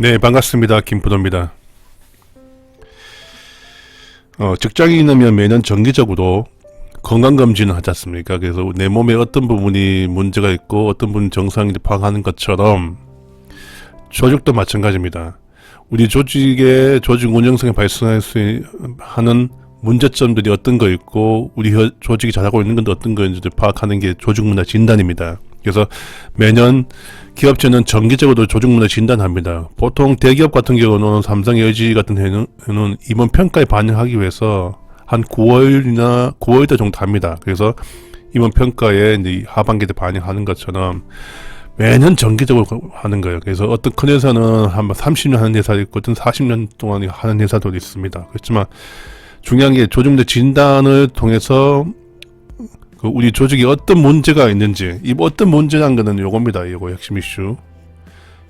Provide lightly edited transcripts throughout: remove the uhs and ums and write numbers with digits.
네, 반갑습니다. 김포도입니다. 직장인이면 매년 정기적으로 건강검진을 하지 않습니까? 그래서 내 몸에 어떤 부분이 문제가 있고 어떤 부분이 정상인지 파악하는 것처럼 조직도 마찬가지입니다. 우리 조직의 조직 운영성에 발생할 수 하는 문제점들이 어떤 거 있고 우리 조직이 잘하고 있는 건 어떤 거인지 파악하는 게 조직문화 진단입니다. 그래서 매년 기업체는 정기적으로 조직문화 진단합니다. 보통 대기업 같은 경우는 삼성, LG 같은 경우는 이번 평가에 반영하기 위해서 한 9월달 정도 합니다. 그래서 이번 평가에 이제 하반기에 반영하는 것처럼 매년 정기적으로 하는 거예요. 그래서 어떤 큰 회사는 한 30년 하는 회사도 있고 어떤 40년 동안 하는 회사도 있습니다. 그렇지만 중요한 게 조직문화 진단을 통해서 우리 조직에 어떤 문제가 있는지, 이 어떤 문제라는 거는 요겁니다. 이거 핵심 이슈.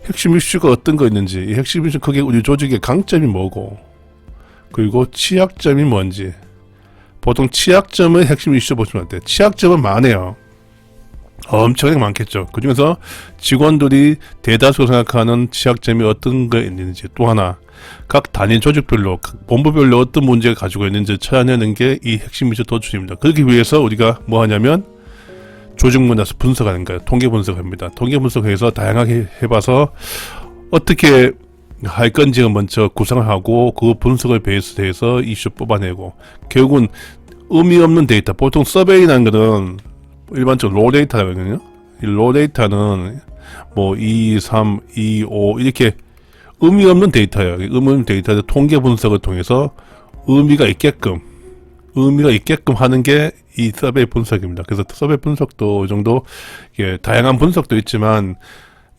핵심 이슈가 어떤 거 있는지, 이 핵심 이슈 그게 우리 조직의 강점이 뭐고, 그리고 취약점이 뭔지. 보통 취약점은 핵심 이슈 보시면 안 돼요. 취약점은 많아요. 엄청나게 많겠죠. 그 중에서 직원들이 대다수 생각하는 취약점이 어떤 거 있는지, 또 하나, 각 단위 조직별로, 각 본부별로 어떤 문제가 가지고 있는지 찾아내는 게 이 핵심 이슈 도출입니다. 그러기 위해서 우리가 뭐 하냐면 조직문화 분석하는 거예요. 통계 분석합니다. 통계 분석해서 다양하게 해봐서 어떻게 할 건지를 먼저 구상을 하고 그 분석을 베이스로 해서 이슈 뽑아내고, 결국은 의미 없는 데이터, 보통 서베이라는 거는 일반적으로 로 데이터거든요. 이 로 데이터는 뭐 2, 3, 2, 5 이렇게 의미 없는 데이터예요. 의미 없는 데이터를 통계 분석을 통해서 의미가 있게끔 하는 게 이 서베이 분석입니다. 그래서 서베이 분석도 이 정도 다양한 분석도 있지만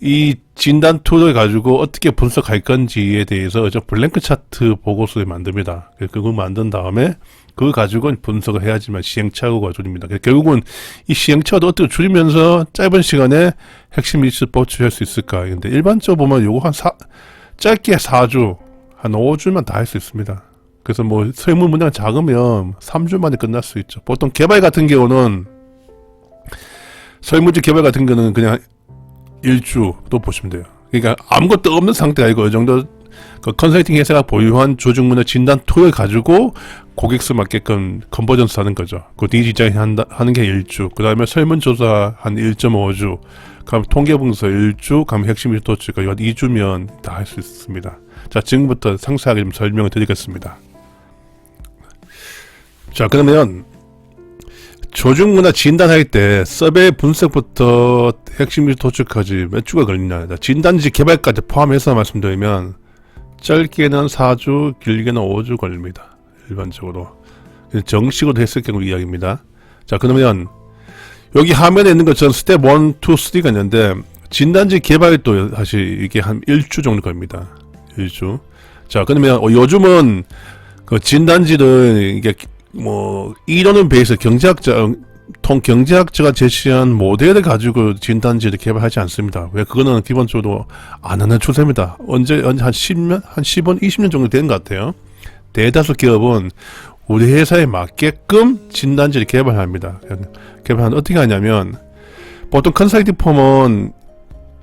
이 진단 툴을 가지고 어떻게 분석할 건지에 대해서 블랭크 차트 보고서를 만듭니다. 그걸 만든 다음에 그걸 가지고 분석을 해야지만 시행착오가 줄입니다. 결국은 이 시행착오도 어떻게 줄이면서 짧은 시간에 핵심 이슈 보충할 수 있을까? 근데 일반적으로 보면 요거 짧게 4주, 한 5주만 다 할 수 있습니다. 그래서 뭐 설문 문제가 작으면 3주 만에 끝날 수 있죠. 보통 개발 같은 경우는 설문지 개발 같은 경우는 그냥 1주 또 보시면 돼요. 그러니까 아무것도 없는 상태가 아니고 이 정도 그 컨설팅 회사가 보유한 조직문화 진단 툴을 가지고 고객수 맞게끔 컨버전스 하는 거죠. 그 디자인 하는 게 1주, 그 다음에 설문조사 한 1.5주, 그럼 통계분석 1주, 그럼 핵심 이슈 도출까지 한 2주면 다 할 수 있습니다. 자, 지금부터 상세하게 좀 설명을 드리겠습니다. 자, 그러면 조직문화 진단할 때 서베이 분석부터 핵심 이슈 도출까지 몇 주가 걸리냐. 진단지 개발까지 포함해서 말씀드리면 짧게는 4주, 길게는 5주 걸립니다. 일반적으로. 정식으로 했을 경우 이야기입니다. 자, 그러면 여기 화면에 있는 것처럼 스텝 1, 2, 3가 있는데 진단지 개발도 사실 이게 한 1주 정도 걸립니다. 1주. 자, 그러면 요즘은 그 진단지를 이게 뭐 이론은 베이스 경제학자가 제시한 모델을 가지고 진단지를 개발하지 않습니다. 왜? 그거는 기본적으로 안 하는 추세입니다. 언제 한 10년, 한 10년, 20년 정도 된 것 같아요. 대다수 기업은 우리 회사에 맞게끔 진단지를 개발합니다. 개발하는 어떻게 하냐면 보통 컨설팅 펌은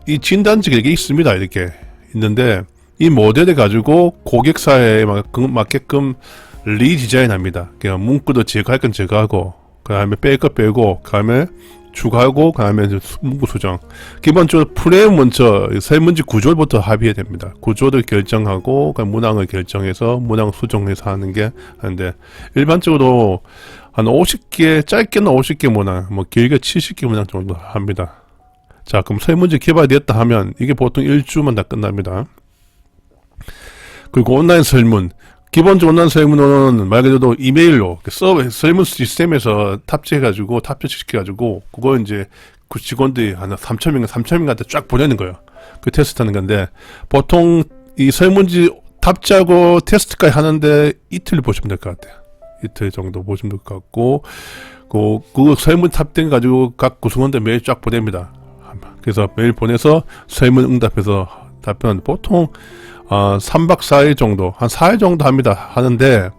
이 진단지가 이렇게 있습니다. 이렇게 있는데 이 모델을 가지고 고객사에 맞게끔 리디자인합니다. 그냥 문구도 제거할 건 제거하고, 그 다음에 뺄 거 빼고, 그 다음에 추가하고, 그 다음에 문구 수정. 기본적으로 프레임 먼저 설문지 구조부터 합의해야 됩니다. 구조를 결정하고, 문항을 결정해서 문항 수정해서 하는 게 하는데, 일반적으로 한 50개, 짧게는 50개 문항, 뭐 길게 70개 문항 정도 합니다. 자, 그럼 설문지 개발됐다 하면 이게 보통 1주만 다 끝납니다. 그리고 온라인 설문. 기본적으로 온라인 설문은 말 그대로 이메일로 설문 시스템에서 탑재시켜가지고 그거 이제 그 직원들이 한 3,000명한테 쫙 보내는 거예요. 그 테스트 하는 건데 보통 이 설문지 탑재하고 테스트까지 하는데 이틀 보시면 될 것 같아요. 이틀 정도 보시면 될 것 같고 그 설문 탑재 가지고 각 구성원들 메일 쫙 보냅니다. 그래서 메일 보내서 설문 응답해서 답변 보통 3박 4일 정도, 한 4일 정도 하는데,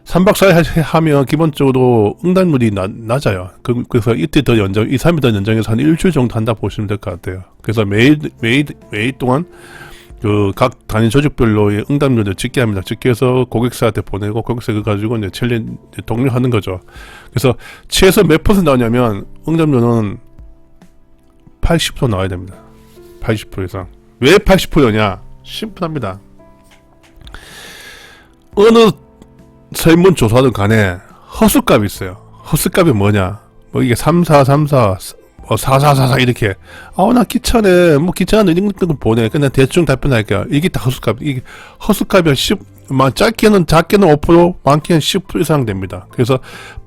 3박 4일 하면 기본적으로 응답률이 낮아요. 그래서 이틀 더 2, 3일 더 연장해서 한 일주일 정도 한다 보시면 될 것 같아요. 그래서 매일 동안 그 각 단위 조직별로의 응답률을 집계합니다. 집계해서 고객사한테 보내고 고객사 그 가지고 이제 챌린지 독려하는 거죠. 그래서 최소 몇 퍼센트 나오냐면 응답률은 80% 나와야 됩니다. 80% 이상. 왜 80%냐? 심플합니다. 어느 설문조사든 간에 허수값이 있어요. 허수값이 뭐냐? 뭐 이게 3434 4444 이렇게 나 귀찮네 뭐 귀찮은데 이런 걸 보내 그냥 대충 답변할게요. 이게 다 허수값. 이게 허수값이 10 작게는 5% 많게는 10% 이상 됩니다. 그래서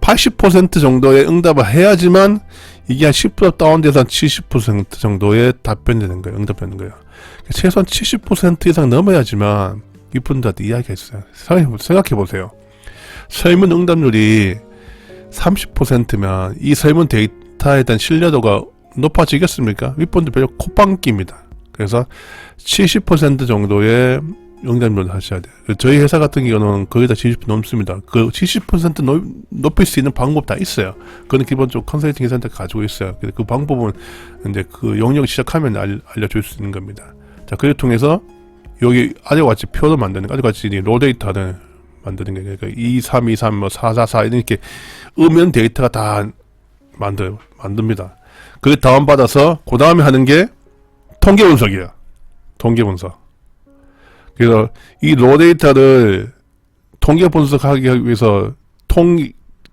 80% 정도의 응답을 해야지만 이게 한 10% 다운돼서 한 70% 정도의 답변이 되는 거예요. 응답되는 거예요. 최소한 70% 이상 넘어야지만 이분들한테 이야기가 있어요. 생각해보세요. 설문 응답률이 30%면 이 설문 데이터에 대한 신뢰도가 높아지겠습니까? 윗분들 별로 콧방귀입니다. 그래서 70% 정도의 응답률을 하셔야 돼요. 저희 회사 같은 경우는 거의 다 70% 넘습니다. 그 70% 높일 수 있는 방법 다 있어요. 그건 기본적으로 컨설팅 회사한테 가지고 있어요. 그 방법은 이제 그 영역 시작하면 알려줄 수 있는 겁니다. 자, 그를 통해서 여기 아래와 같이 표를 만드는 거, 아래와 같이 로데이터를 만드는 게, 그러니까 2323, 뭐 444 이렇게 음연 데이터가 다 만듭니다. 그걸 다운받아서 그 다음에 하는 게 통계 분석이에요. 통계 분석. 그래서 이 로데이터를 통계 분석하기 위해서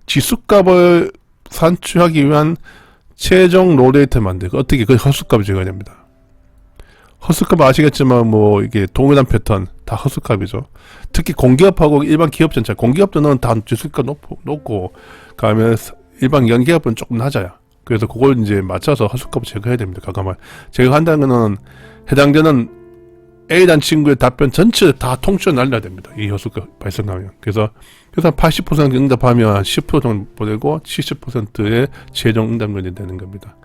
지수값을 산출하기 위한 최종 로데이터를 만들고 어떻게 그 허수값을 적어야 됩니다. 허수값 아시겠지만 뭐 이게 동일한 패턴 다 허수값이죠. 특히 공기업하고 일반 기업전 차이. 공기업들은 다 지수값 높고 그다음에 일반 연기업은 조금 낮아요. 그래서 그걸 이제 맞춰서 허수값을 제거해야 됩니다. 가감을 제거한다는 거는 해당되는 A란 친구의 답변 전체를 다 통째로 날려야 됩니다. 이 허수값 발생하면. 그래서 80% 응답하면 10% 정도 보내고 70%의 최종 응답률이 되는 겁니다.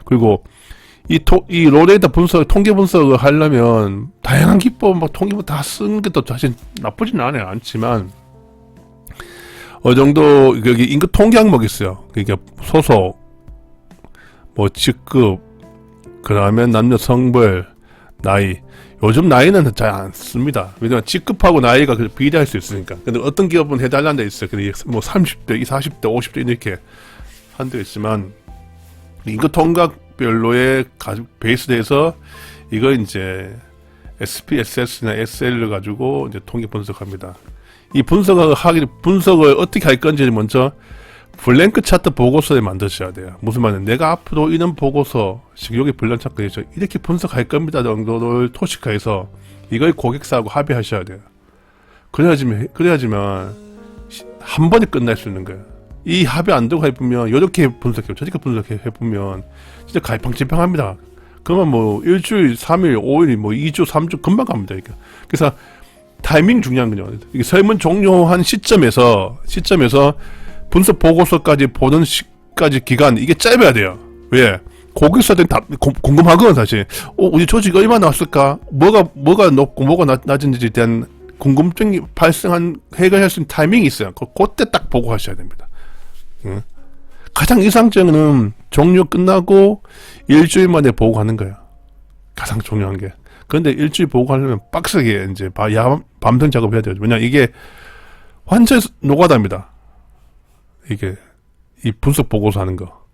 그리고 이 로데이터 분석, 통계 분석을 하려면 다양한 기법, 막 통계부 다 쓰는 게 또 사실 나쁘진 않지만 어느 정도 여기 임금 통계 항목이 있어요. 그러니까 소속, 뭐 직급, 그 다음에 남녀 성별, 나이. 요즘 나이는 잘 안 씁니다. 왜냐면 직급하고 나이가 비례할 수 있으니까. 근데 어떤 기업은 해달라는 데 있어요. 근데 뭐 30대, 40대, 50대 이렇게 한 데 있지만 임금 통각별로의 베이스돼서 이거 이제 SPSS나 SL을 가지고 이제 통계 분석합니다. 이 분석을 어떻게 할 건지 먼저 블랭크 차트 보고서에 만드셔야 돼요. 무슨 말이냐? 내가 앞으로 이런 보고서, 여기 블랭크 차트에서 이렇게 분석할 겁니다 정도를 토식화해서 이걸 고객사하고 합의하셔야 돼요. 그래야지만 한 번에 끝날 수 있는 거예요. 이 합의 안 되고 해보면 이렇게 분석해, 저렇게 분석해보면 진짜 갈팡질팡합니다. 그러면 뭐 일주일, 3일, 5일, 뭐 2주, 3주 금방 갑니다. 그래서 타이밍 중요한 거죠. 이게 설문 종료한 시점에서 분석 보고서까지 보는 시까지 기간 이게 짧아야 돼요. 왜? 고객사들이 다 궁금하거든 사실. 우리 조직이 얼마나 나왔을까? 뭐가 높고 뭐가 낮은지에 대한 궁금증이 해결할 수 있는 타이밍이 있어요. 그때 딱 보고하셔야 됩니다. 응? 가장 이상적인 종료 끝나고 일주일 만에 보고하는 거예요. 가장 중요한 게. 그런데 일주일 보고하려면 빡세게 이제 밤샘 작업해야 돼요. 왜냐 이게 완전 노가다입니다. 이게 이 분석 보고서 하는 거,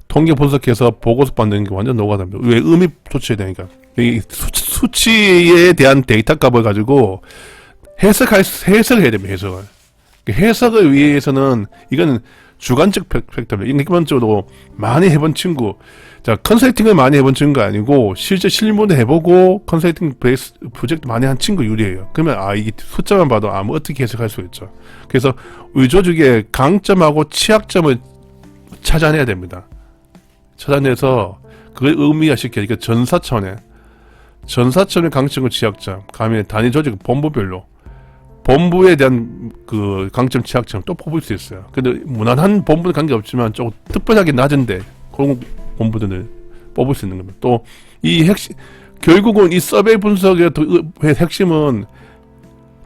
통계 분석해서 보고서 받는 게 완전 노가다입니다. 왜? 의미 조치해야 되니까. 이 수치에 대한 데이터 값을 가지고 해석을 해야 됩니다. 해석을 위해서는 이거는 주관적 팩터입니다. 기본적으로 많이 해본 친구, 자 컨설팅을 많이 해본 친구가 아니고 실제 실무도 해보고 컨설팅 베이스 프로젝트 많이 한 친구 유리해요. 그러면 이게 숫자만 봐도 뭐 어떻게 해석할 수 있죠. 그래서 의조직의 강점하고 취약점을 찾아내야 됩니다. 찾아내서 그걸 의미화시켜야 그러니까 전사천의 강점과 취약점, 가면 단위 조직 본부별로 본부에 대한 그 강점 취약점 또 뽑을 수 있어요. 근데 무난한 본부는 관계없지만 조금 특별하게 낮은데 그런 본부들을 뽑을 수 있는 겁니다. 또 이 결국은 이 서베이 분석의 핵심은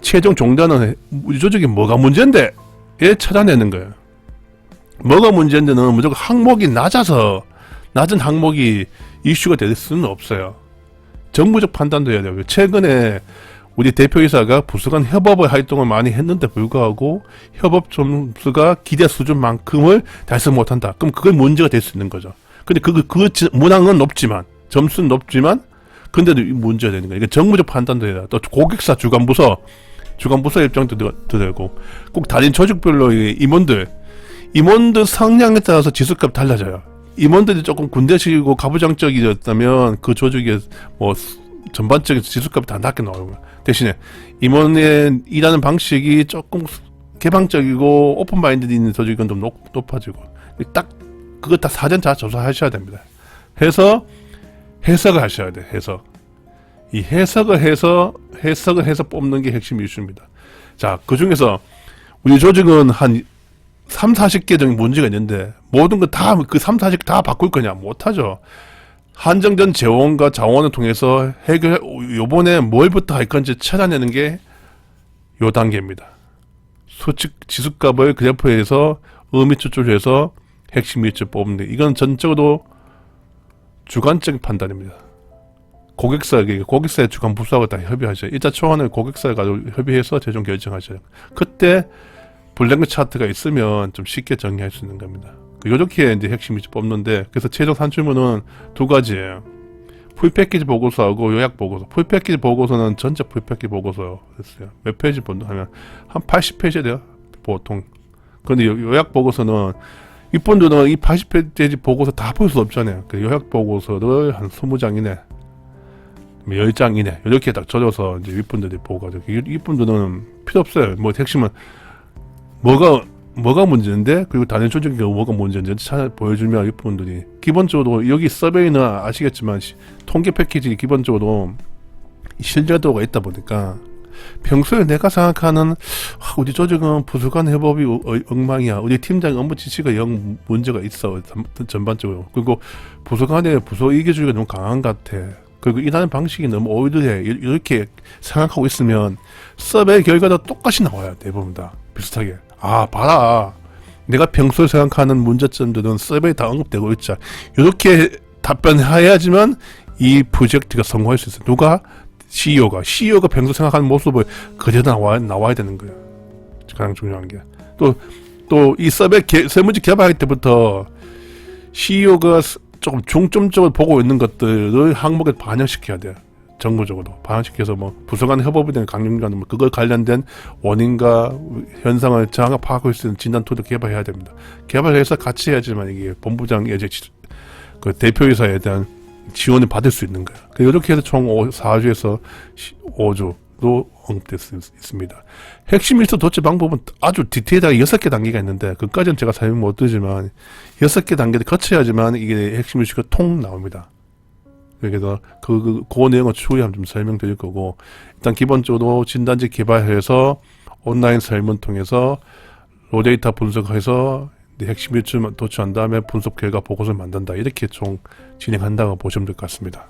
최종 종단은 우리 조직이 뭐가 문제인데 에 찾아내는 거예요. 뭐가 문제인데는 무조건 항목이 낮은 항목이 이슈가 될 수는 없어요. 정무적 판단도 해야 돼요. 최근에 우리 대표이사가 부수간 협업의 활동을 많이 했는데 불구하고 협업 점수가 기대 수준만큼을 달성 못한다. 그럼 그게 문제가 될 수 있는 거죠. 근데 그 문항은 높지만, 점수는 높지만, 근데도 문제가 되는 거예요. 이게 정무적 판단도 해야 돼. 또 고객사 주간부서 입장도 들고, 꼭 다른 조직별로 임원들 성향에 따라서 지수값 달라져요. 임원들이 조금 군대식이고 가부장적이었다면 그 조직의 뭐 전반적인 지수값이 다 낮게 나오는 거예요. 대신에 임원의 일하는 방식이 조금 개방적이고 오픈마인드드 있는 조직은 좀 높아지고, 딱 그거 다 사전 다 조사하셔야 됩니다. 해서 해석을 하셔야 돼. 이 해석을 해서 뽑는 게 핵심 이슈입니다. 자, 그 중에서 우리 조직은 한 3, 40개 정도 문제가 있는데 모든 거 다 그 3, 40개 다 바꿀 거냐? 못하죠. 한정된 재원과 자원을 통해서 요번에 뭘부터 할 건지 찾아내는 게 요 단계입니다. 수칙 지수값을 그래프에서 의미 추출해서 핵심 위치 뽑는 데, 이건 전적으로 주관적인 판단입니다. 고객사의 주관 부서하고 다 협의하셔요. 일단 초안을 고객사에 가지고 협의해서 최종 결정하셔요. 그때 블랭크 차트가 있으면 좀 쉽게 정리할 수 있는 겁니다. 요렇게 이제 핵심 위치 뽑는데, 그래서 최종 산출문은 두 가지예요. 풀패키지 보고서하고 요약 보고서. 풀패키지 보고서는 전체 풀패키지 보고서였어요. 몇 페이지 하면 한 80페이지 돼요, 보통. 그런데 요약 보고서는 이분들은 이 80페이지 보고서 다 볼 수 없잖아요. 그 요약 보고서를 한 20장 이내, 10장 이내 이렇게 딱 적어서 이제 윗분들이 보고 가죠. 이분들은 필요 없어요. 뭐 핵심은 뭐가 문제인데, 그리고 다른 조직이 뭐가 문제인지 잘 보여주면 윗분들이 기본적으로, 여기 서베이는 아시겠지만 통계 패키지 기본적으로 신뢰도가 있다 보니까 평소에 내가 생각하는 우리 조직은 부수간 협업이 엉망이야, 우리 팀장 업무 지시가 영 문제가 있어 전반적으로, 그리고 부수간의 부서 이기주의가 너무 강한 것 같아, 그리고 일하는 방식이 너무 오일해, 이렇게 생각하고 있으면 서베이 결과도 똑같이 나와요. 대부분 다 비슷하게. 아, 봐라, 내가 평소에 생각하는 문제점들은 서베이 다 언급되고 있자, 이렇게 답변해야지만 이 프로젝트가 성공할 수 있어요. 누가? CEO가 평소 생각하는 모습을 그대로 나와야 되는 거예요. 가장 중요한 게. 또 이 서베이 설문지 개발할 때부터 CEO가 조금 중점적으로 보고 있는 것들을 항목에 반영시켜야 돼요. 정무적으로 반영시켜서 뭐 부서 간 협업에 대한 강령과는 뭐 그걸 관련된 원인과 현상을 정확하게 파악할 수 있는 진단 툴을 개발해야 됩니다. 개발해서 같이 해야지만 이게 본부장 그 대표이사에 대한 지원을 받을 수 있는 거예요. 이렇게 해서 총 4주에서 5주로 언급될 수 있습니다. 핵심 일수 도출 방법은 아주 디테일하게 6개 단계가 있는데, 그까지는 제가 설명 못 드리지만 6개 단계를 거쳐야지만 이게 핵심 일수가 통 나옵니다. 그래서 그 내용을 추후에 한번 좀 설명드릴 거고, 일단 기본적으로 진단지 개발해서 온라인 설문 통해서 로데이터 분석해서 핵심 일수 도출한 다음에 분석 결과 보고서를 만든다, 이렇게 총 진행한다고 보시면 될 것 같습니다.